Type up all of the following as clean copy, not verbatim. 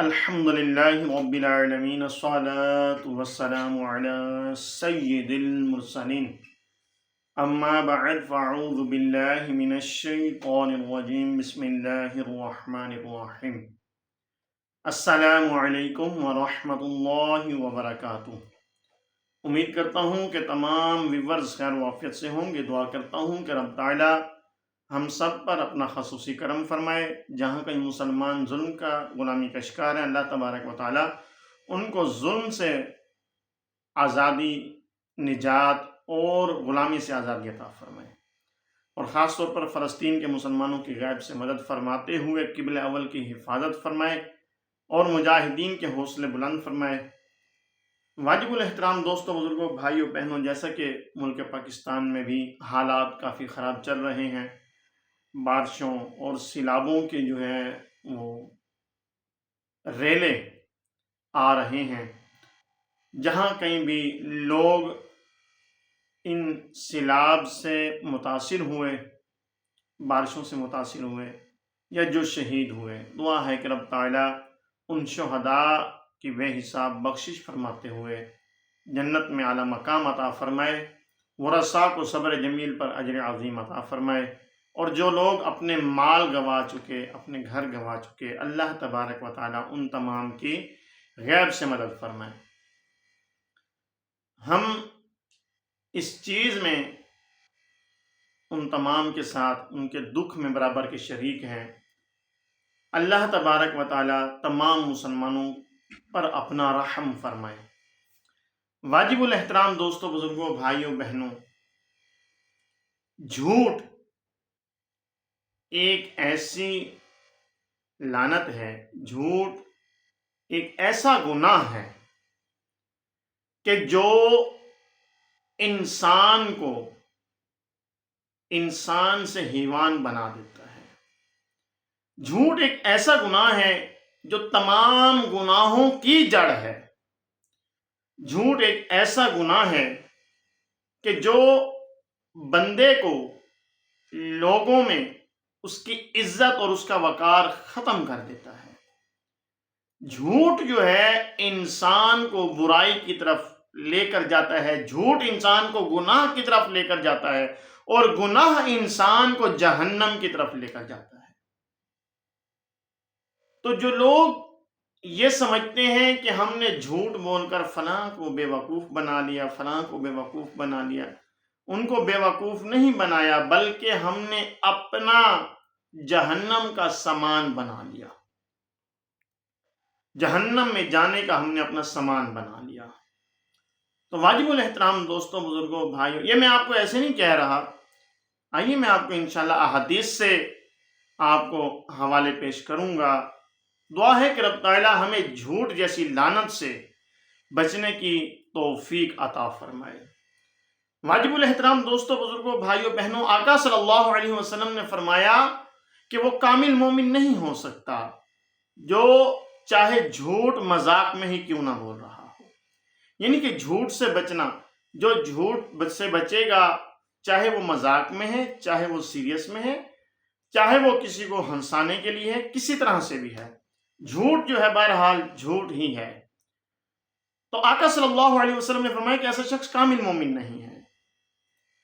الحمد لله رب العالمين الصلاة والسلام على سيد المرسلين أما بعد فأعوذ بالله من الشيطان الرجيم بسم الله الرحمن الرحيم السلام علیکم ورحمۃ اللہ وبرکاتہ۔ امید کرتا ہوں کہ تمام ویورز خیر وافیت سے ہوں گے۔ دعا کرتا ہوں کہ رب تعالی ہم سب پر اپنا خصوصی کرم فرمائے۔ جہاں کہیں مسلمان ظلم کا غلامی کا شکار ہے، اللہ تبارک و تعالی ان کو ظلم سے آزادی، نجات اور غلامی سے آزادی عطا فرمائے، اور خاص طور پر فلسطین کے مسلمانوں کی غیب سے مدد فرماتے ہوئے قبلہ اول کی حفاظت فرمائے اور مجاہدین کے حوصلے بلند فرمائے۔ واجب الاحترام دوستوں، بزرگوں، بھائیوں، بہنوں، جیسا کہ ملک پاکستان میں بھی حالات کافی خراب چل رہے ہیں، بارشوں اور سیلابوں کے وہ ریلے آ رہے ہیں، جہاں کہیں بھی لوگ ان سیلاب سے متاثر ہوئے، بارشوں سے متاثر ہوئے یا جو شہید ہوئے، دعا ہے کہ رب تعالی ان شہداء کی بے حساب بخشش فرماتے ہوئے جنت میں اعلیٰ مقام عطا فرمائے، ورثاء کو صبر جمیل پر اجر عظیم عطا فرمائے، اور جو لوگ اپنے مال گنوا چکے، اپنے گھر گنوا چکے، اللہ تبارک و تعالی ان تمام کی غیب سے مدد فرمائے۔ ہم اس چیز میں ان تمام کے ساتھ ان کے دکھ میں برابر کے شریک ہیں۔ اللہ تبارک و تعالی تمام مسلمانوں پر اپنا رحم فرمائے۔ واجب الاحترام دوستوں، بزرگوں، بھائیوں، بہنوں، جھوٹ ایک ایسی لعنت ہے، جھوٹ ایک ایسا گناہ ہے کہ جو انسان کو انسان سے حیوان بنا دیتا ہے۔ جھوٹ ایک ایسا گناہ ہے جو تمام گناہوں کی جڑ ہے۔ جھوٹ ایک ایسا گناہ ہے کہ جو بندے کو لوگوں میں اس کی عزت اور اس کا وقار ختم کر دیتا ہے۔ جھوٹ جو ہے انسان کو برائی کی طرف لے کر جاتا ہے، جھوٹ انسان کو گناہ کی طرف لے کر جاتا ہے، اور گناہ انسان کو جہنم کی طرف لے کر جاتا ہے۔ تو جو لوگ یہ سمجھتے ہیں کہ ہم نے جھوٹ بول کر فلاں کو بے وقوف بنا لیا، فلاں کو بے وقوف بنا لیا، ان کو بے وقوف نہیں بنایا، بلکہ ہم نے اپنا جہنم کا سامان بنا لیا، جہنم میں جانے کا ہم نے اپنا سامان بنا لیا۔ تو واجب الاحترام دوستوں، بزرگوں، بھائیوں، یہ میں آپ کو ایسے نہیں کہہ رہا، آئیے میں آپ کو انشاءاللہ احادیث سے آپ کو حوالے پیش کروں گا۔ دعا ہے کہ رب تعالی ہمیں جھوٹ جیسی لعنت سے بچنے کی توفیق عطا فرمائے۔ واجب الاحترام دوستوں، بزرگوں، بھائیوں، بہنوں، آقا صلی اللہ علیہ وسلم نے فرمایا کہ وہ کامل مومن نہیں ہو سکتا جو چاہے جھوٹ مذاق میں ہی کیوں نہ بول رہا ہو۔ یعنی کہ جھوٹ سے بچنا، جو جھوٹ سے بچے گا، چاہے وہ مذاق میں ہے، چاہے وہ سیریس میں ہے، چاہے وہ کسی کو ہنسانے کے لیے ہے، کسی طرح سے بھی ہے، جھوٹ جو ہے بہرحال جھوٹ ہی ہے۔ تو آقا صلی اللہ علیہ وسلم نے فرمایا کہ ایسا شخص کامل مومن نہیں ہے۔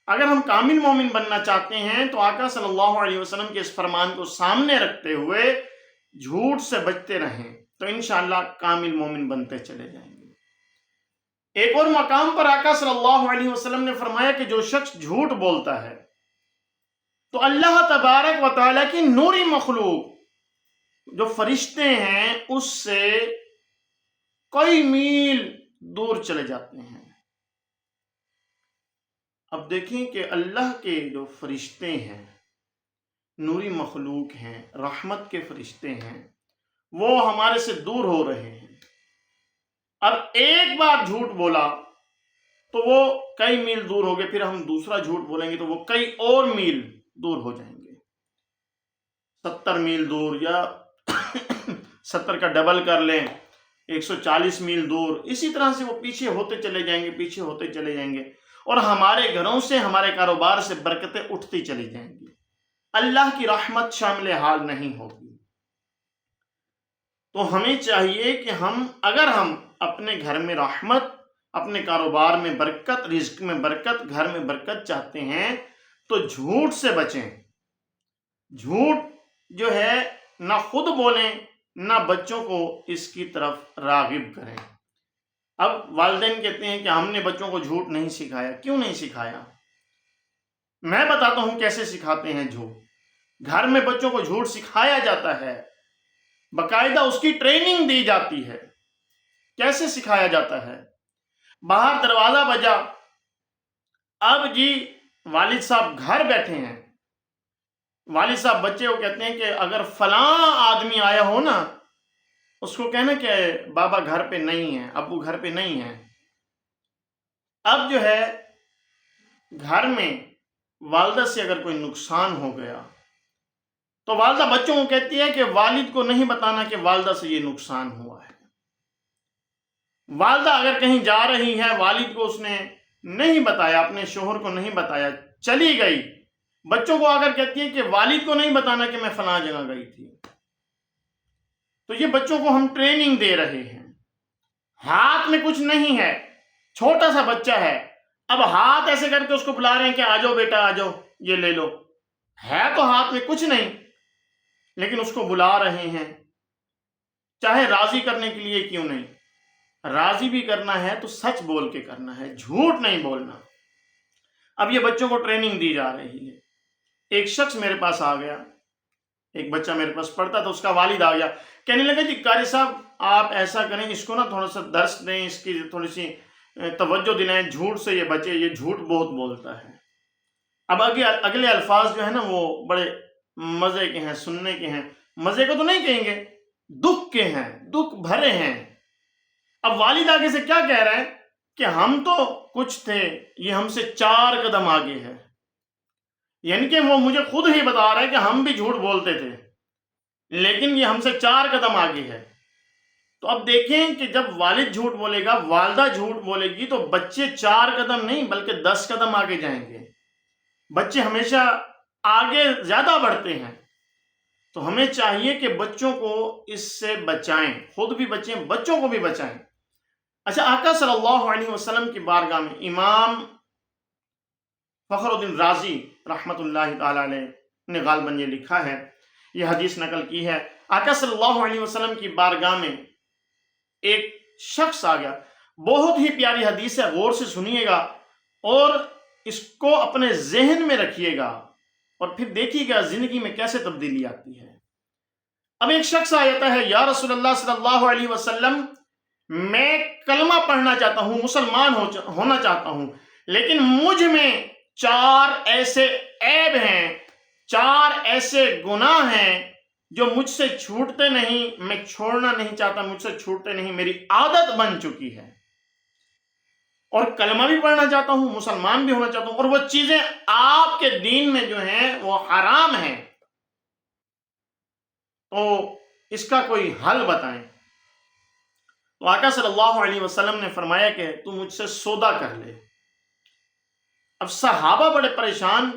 اگر ہم کامل مومن بننا چاہتے ہیں تو آقا صلی اللہ علیہ وسلم کے اس فرمان کو سامنے رکھتے ہوئے جھوٹ سے بچتے رہیں تو انشاءاللہ کامل مومن بنتے چلے جائیں گے۔ ایک اور مقام پر آقا صلی اللہ علیہ وسلم نے فرمایا کہ جو شخص جھوٹ بولتا ہے تو اللہ تبارک و تعالیٰ کی نوری مخلوق جو فرشتے ہیں اس سے کئی میل دور چلے جاتے ہیں۔ اب دیکھیں کہ اللہ کے جو فرشتے ہیں، نوری مخلوق ہیں، رحمت کے فرشتے ہیں، وہ ہمارے سے دور ہو رہے ہیں۔ اب ایک بار جھوٹ بولا تو وہ کئی میل دور ہو گئے، پھر ہم دوسرا جھوٹ بولیں گے تو وہ کئی اور میل دور ہو جائیں گے، 70 میل دور، یا 70 کا ڈبل کر لیں، 140 میل دور۔ اسی طرح سے وہ پیچھے ہوتے چلے جائیں گے، پیچھے ہوتے چلے جائیں گے، اور ہمارے گھروں سے، ہمارے کاروبار سے برکتیں اٹھتی چلی جائیں گی، اللہ کی رحمت شامل حال نہیں ہوگی۔ تو ہمیں چاہیے کہ اگر ہم اپنے گھر میں رحمت، اپنے کاروبار میں برکت، رزق میں برکت، گھر میں برکت چاہتے ہیں تو جھوٹ سے بچیں. جھوٹ جو ہے نہ خود بولیں نہ بچوں کو اس کی طرف راغب کریں. اب والدین کہتے ہیں کہ ہم نے بچوں کو جھوٹ نہیں سکھایا. کیوں نہیں سکھایا؟ میں بتاتا ہوں کیسے سکھاتے ہیں جھوٹ. گھر میں بچوں کو جھوٹ سکھایا جاتا ہے، باقاعدہ اس کی ٹریننگ دی جاتی ہے. کیسے سکھایا جاتا ہے؟ باہر دروازہ بجا، اب جی والد صاحب گھر بیٹھے ہیں، والد صاحب بچے کو کہتے ہیں کہ اگر فلاں آدمی آیا ہو نا، اس کو کہنا کہ بابا گھر پہ نہیں ہے، ابو گھر پہ نہیں ہے. اب جو ہے گھر میں والدہ سے اگر کوئی نقصان ہو گیا تو والدہ بچوں کو کہتی ہے کہ والد کو نہیں بتانا کہ والدہ سے یہ نقصان ہوا ہے. والدہ اگر کہیں جا رہی ہے، والد کو اس نے نہیں بتایا، اپنے شوہر کو نہیں بتایا، چلی گئی، بچوں کو اگر کہتی ہے کہ والد کو نہیں بتانا کہ میں فلاں جگہ گئی تھی، تو یہ بچوں کو ہم ٹریننگ دے رہے ہیں. ہاتھ میں کچھ نہیں ہے، چھوٹا سا بچہ ہے، اب ہاتھ ایسے کر کے اس کو بلا رہے ہیں کہ آ جاؤ بیٹا آ جاؤ، یہ لے لو. ہے تو ہاتھ میں کچھ نہیں، لیکن اس کو بلا رہے ہیں. چاہے راضی کرنے کے لیے کیوں نہیں، راضی بھی کرنا ہے تو سچ بول کے کرنا ہے، جھوٹ نہیں بولنا. اب یہ بچوں کو ٹریننگ دی جا رہی ہے. ایک شخص میرے پاس آ گیا، ایک بچہ میرے پاس پڑھتا تھا، اس کا والد آ گیا، کہنے لگا جی قاری صاحب آپ ایسا کریں، اس کو نا تھوڑا سا درس دیں، اس کی تھوڑی سی توجہ دلائیں، جھوٹ سے یہ بچے، یہ جھوٹ بہت بولتا ہے. اب اگلے الفاظ جو ہے نا وہ بڑے مزے کے ہیں، سننے کے ہیں. مزے کو تو نہیں کہیں گے، دکھ کے ہیں، دکھ بھرے ہیں. اب والد آگے سے کیا کہہ رہا ہے کہ ہم تو کچھ تھے، یہ ہم سے 4 قدم آگے ہے. یعنی کہ وہ مجھے خود ہی بتا رہا ہے کہ ہم بھی جھوٹ بولتے تھے، لیکن یہ ہم سے 4 قدم آگے ہے. تو اب دیکھیں کہ جب والد جھوٹ بولے گا، والدہ جھوٹ بولے گی، تو بچے 4 قدم نہیں بلکہ 10 قدم آگے جائیں گے. بچے ہمیشہ آگے زیادہ بڑھتے ہیں. تو ہمیں چاہیے کہ بچوں کو اس سے بچائیں، خود بھی بچیں، بچوں کو بھی بچائیں. اچھا، آقا صلی اللہ علیہ وسلم کی بارگاہ میں امام فخر الدین رازی رحمت اللہ تعالی علیہ نے غالباً یہ لکھا ہے، یہ حدیث نقل کی ہے. آقا صلی اللہ علیہ وسلم کی بارگاہ میں ایک شخص آ گیا. بہت ہی پیاری حدیث ہے، غور سے سنیے گا اور اس کو اپنے ذہن میں رکھیے گا اور پھر دیکھیے گا زندگی میں کیسے تبدیلی آتی ہے. اب ایک شخص آ جاتا ہے، یا رسول اللہ صلی اللہ علیہ وسلم میں کلمہ پڑھنا چاہتا ہوں، مسلمان ہونا چاہتا ہوں، لیکن مجھ میں 4 ایسے عیب ہیں، 4 ایسے گناہ ہیں جو مجھ سے چھوٹتے نہیں، میں چھوڑنا نہیں چاہتا، مجھ سے چھوٹتے نہیں، میری عادت بن چکی ہے، اور کلمہ بھی پڑھنا چاہتا ہوں، مسلمان بھی ہونا چاہتا ہوں، اور وہ چیزیں آپ کے دین میں جو ہیں وہ حرام ہیں، تو اس کا کوئی حل بتائیں. تو آقا صلی اللہ علیہ وسلم نے فرمایا کہ تو مجھ سے سودا کر لے. اب صحابہ بڑے پریشان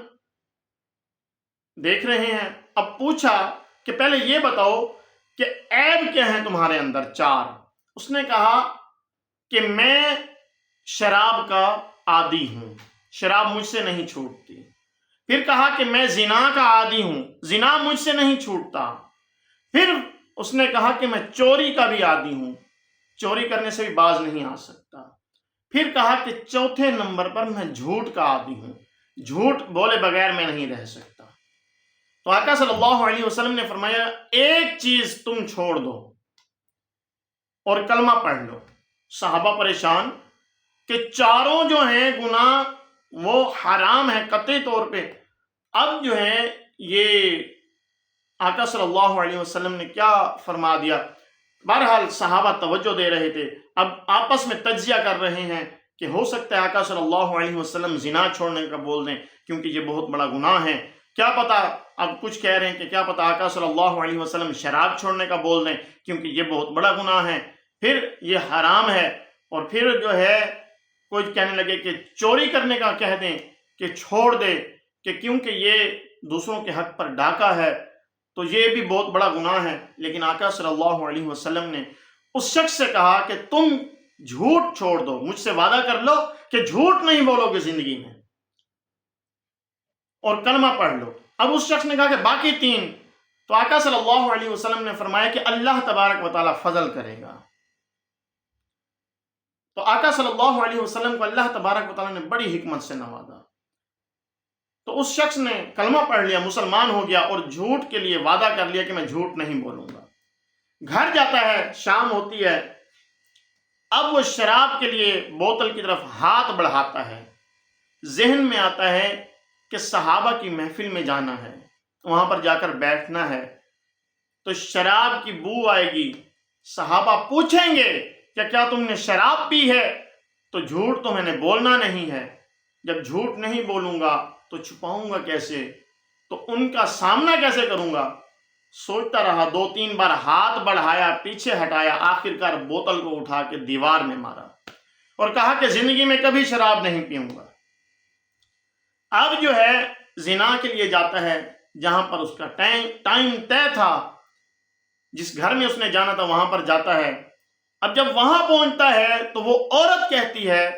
دیکھ رہے ہیں. اب پوچھا کہ پہلے یہ بتاؤ کہ عیب کیا ہیں تمہارے اندر 4. اس نے کہا کہ میں شراب کا عادی ہوں، شراب مجھ سے نہیں چھوٹتی. پھر کہا کہ میں زنا کا عادی ہوں، زنا مجھ سے نہیں چھوٹتا. پھر اس نے کہا کہ میں چوری کا بھی عادی ہوں، چوری کرنے سے بھی باز نہیں آ سکتا. پھر کہا کہ چوتھے نمبر پر میں جھوٹ کا عادی ہوں، جھوٹ بولے بغیر میں نہیں رہ سکتا. تو آقا صلی اللہ علیہ وسلم نے فرمایا ایک چیز تم چھوڑ دو اور کلمہ پڑھ لو. صحابہ پریشان کہ 4 جو ہیں گناہ وہ حرام ہیں قطعی طور پہ. اب جو ہے یہ آقا صلی اللہ علیہ وسلم نے کیا فرما دیا. بہرحال صحابہ توجہ دے رہے تھے، اب آپس میں تجزیہ کر رہے ہیں کہ ہو سکتا ہے آقا صلی اللہ علیہ وسلم زنا چھوڑنے کا بول دیں کیونکہ یہ بہت بڑا گناہ ہے. کیا پتا، اب کچھ کہہ رہے ہیں کہ کیا پتا آقا صلی اللہ علیہ وسلم شراب چھوڑنے کا بول دیں کیونکہ یہ بہت بڑا گناہ ہے، پھر یہ حرام ہے. اور پھر جو ہے کوئی کہنے لگے کہ چوری کرنے کا کہہ دیں کہ چھوڑ دے کہ کیونکہ یہ دوسروں کے حق پر ڈاکہ ہے. تو یہ بھی بہت بڑا گناہ ہے، لیکن آقا صلی اللہ علیہ وسلم نے اس شخص سے کہا کہ تم جھوٹ چھوڑ دو، مجھ سے وعدہ کر لو کہ جھوٹ نہیں بولو گے زندگی میں اور کلمہ پڑھ لو۔ اب اس شخص نے کہا کہ باقی 3، تو آقا صلی اللہ علیہ وسلم نے فرمایا کہ اللہ تبارک و تعالیٰ فضل کرے گا۔ تو آقا صلی اللہ علیہ وسلم کو اللہ تبارک و تعالیٰ نے بڑی حکمت سے نوازا، تو اس شخص نے کلمہ پڑھ لیا، مسلمان ہو گیا اور جھوٹ کے لیے وعدہ کر لیا کہ میں جھوٹ نہیں بولوں گا۔ گھر جاتا ہے، شام ہوتی ہے، اب وہ شراب کے لیے بوتل کی طرف ہاتھ بڑھاتا ہے، ذہن میں آتا ہے کہ صحابہ کی محفل میں جانا ہے، وہاں پر جا کر بیٹھنا ہے، تو شراب کی بو آئے گی، صحابہ پوچھیں گے کہ کیا تم نے شراب پی ہے؟ تو جھوٹ تو میں نے بولنا نہیں ہے، جب جھوٹ نہیں بولوں گا تو چھپاؤں گا کیسے، تو ان کا سامنا کیسے کروں گا؟ سوچتا رہا، 2-3 بار ہاتھ بڑھایا، پیچھے ہٹایا، آخرکار بوتل کو اٹھا کے دیوار میں مارا اور کہا کہ زندگی میں کبھی شراب نہیں پیوں گا۔ اب جو ہے زنا کے لیے جاتا ہے، جہاں پر اس کا ٹائم طے تھا، جس گھر میں اس نے جانا تھا وہاں پر جاتا ہے۔ اب جب وہاں پہنچتا ہے تو وہ عورت کہتی ہے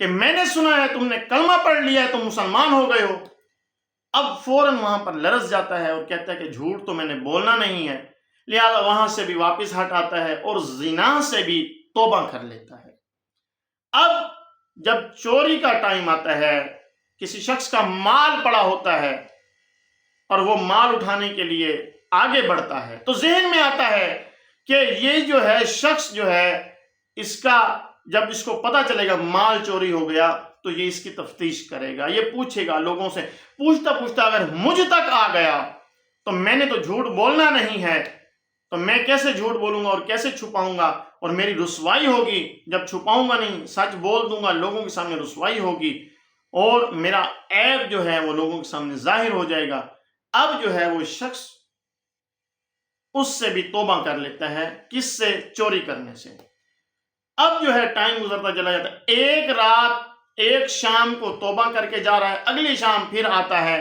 کہ میں نے سنا ہے تم نے کلمہ پڑھ لیا ہے، تم مسلمان ہو گئے ہو۔ اب فوراً وہاں پر لرز جاتا ہے اور کہتا ہے کہ جھوٹ تو میں نے بولنا نہیں ہے، لہذا وہاں سے بھی واپس ہٹ آتا ہے اور زنا سے بھی توبہ کر لیتا ہے۔ اب جب چوری کا ٹائم آتا ہے، کسی شخص کا مال پڑا ہوتا ہے اور وہ مال اٹھانے کے لیے آگے بڑھتا ہے، تو ذہن میں آتا ہے کہ یہ جو ہے شخص جو ہے، اس کا جب اس کو پتہ چلے گا مال چوری ہو گیا تو یہ اس کی تفتیش کرے گا، یہ پوچھے گا لوگوں سے، پوچھتا پوچھتا اگر مجھ تک آ گیا تو میں نے تو جھوٹ بولنا نہیں ہے، تو میں کیسے جھوٹ بولوں گا اور کیسے چھپاؤں گا، اور میری رسوائی ہوگی جب چھپاؤں گا نہیں، سچ بول دوں گا، لوگوں کے سامنے رسوائی ہوگی اور میرا عیب جو ہے وہ لوگوں کے سامنے ظاہر ہو جائے گا۔ اب جو ہے وہ شخص اس سے بھی توبہ کر لیتا ہے، کس سے؟ چوری کرنے سے۔ اب جو ہے ٹائم گزرتا چلا جاتا ہے، ایک رات ایک شام کو توبہ کر کے جا رہا ہے، اگلی شام پھر آتا ہے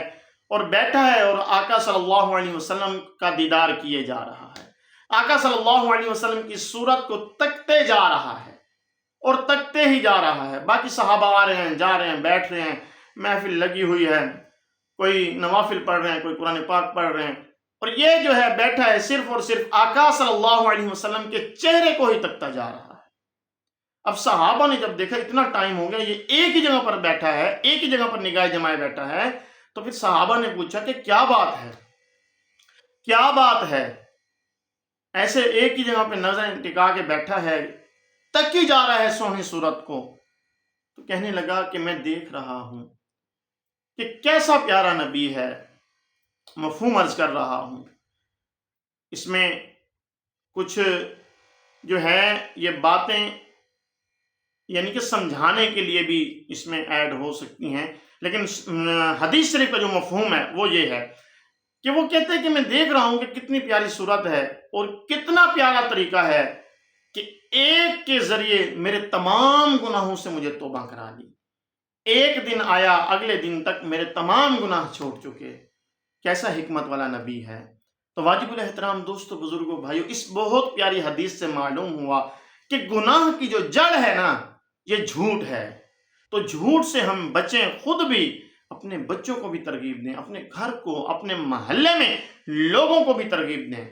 اور بیٹھا ہے اور آقا صلی اللہ علیہ وسلم کا دیدار کیے جا رہا ہے، آقا صلی اللہ علیہ وسلم کی صورت کو تکتے جا رہا ہے اور تکتے ہی جا رہا ہے۔ باقی صحابہ آ رہے ہیں، جا رہے ہیں، بیٹھ رہے ہیں، محفل لگی ہوئی ہے، کوئی نوافل پڑھ رہے ہیں، کوئی قرآن پاک پڑھ رہے ہیں، اور یہ جو ہے بیٹھا ہے صرف اور صرف آقا صلی اللہ علیہ وسلم کے چہرے کو ہی تکتا جا رہا ہے۔ اب صحابہ نے جب دیکھا اتنا ٹائم ہو گیا، یہ ایک ہی جگہ پر بیٹھا ہے، ایک ہی جگہ پر نگاہ جمائے بیٹھا ہے، تو پھر صحابہ نے پوچھا کہ کیا بات ہے، کیا بات ہے، ایسے ایک ہی جگہ پہ نظر ٹکا کے بیٹھا ہے، تک ہی جا رہا ہے سونی صورت کو۔ تو کہنے لگا کہ میں دیکھ رہا ہوں کہ کیسا پیارا نبی ہے، مفہوم عرض کر رہا ہوں۔ اس میں کچھ جو ہے یہ باتیں یعنی کہ سمجھانے کے لیے بھی اس میں ایڈ ہو سکتی ہیں، لیکن حدیث شریف کا جو مفہوم ہے وہ یہ ہے کہ وہ کہتے ہیں کہ میں دیکھ رہا ہوں کہ کتنی پیاری صورت ہے اور کتنا پیارا طریقہ ہے کہ ایک کے ذریعے میرے تمام گناہوں سے مجھے توبہ کرا دی، ایک دن آیا اگلے دن تک میرے تمام گناہ چھوڑ چکے۔ کیسا حکمت والا نبی ہے۔ تو واجب الاحترام دوستو، بزرگوں، بھائیو، اس بہت پیاری حدیث سے معلوم ہوا کہ گناہ کی جو جڑ ہے نا، یہ جھوٹ ہے۔ تو جھوٹ سے ہم بچیں، خود بھی اپنے بچوں کو بھی ترغیب دیں، اپنے گھر کو، اپنے محلے میں لوگوں کو بھی ترغیب دیں۔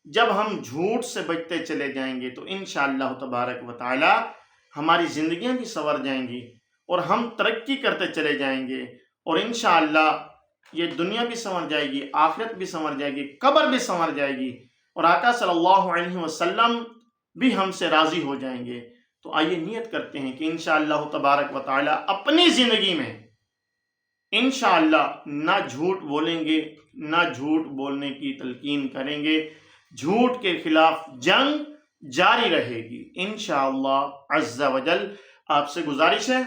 جب ہم جھوٹ سے بچتے چلے جائیں گے تو انشاءاللہ تبارک و تعالی ہماری زندگیاں بھی سنور جائیں گی اور ہم ترقی کرتے چلے جائیں گے، اور انشاءاللہ یہ دنیا بھی سنور جائے گی، آخرت بھی سنور جائے گی، قبر بھی سنور جائے گی، اور آقا صلی اللہ علیہ وسلم بھی ہم سے راضی ہو جائیں گے۔ تو آئیے نیت کرتے ہیں کہ انشاءاللہ تبارک و تعالی اپنی زندگی میں انشاءاللہ نہ جھوٹ بولیں گے، نہ جھوٹ بولنے کی تلقین کریں گے، جھوٹ کے خلاف جنگ جاری رہے گی انشاءاللہ عز و جل۔ آپ سے گزارش ہے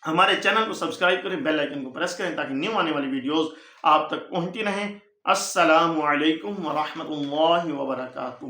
ہمارے چینل کو سبسکرائب کریں، بیل آئیکن کو پریس کریں تاکہ نیو آنے والی ویڈیوز آپ تک پہنچتی رہیں۔ السلام علیکم ورحمۃ اللہ وبرکاتہ۔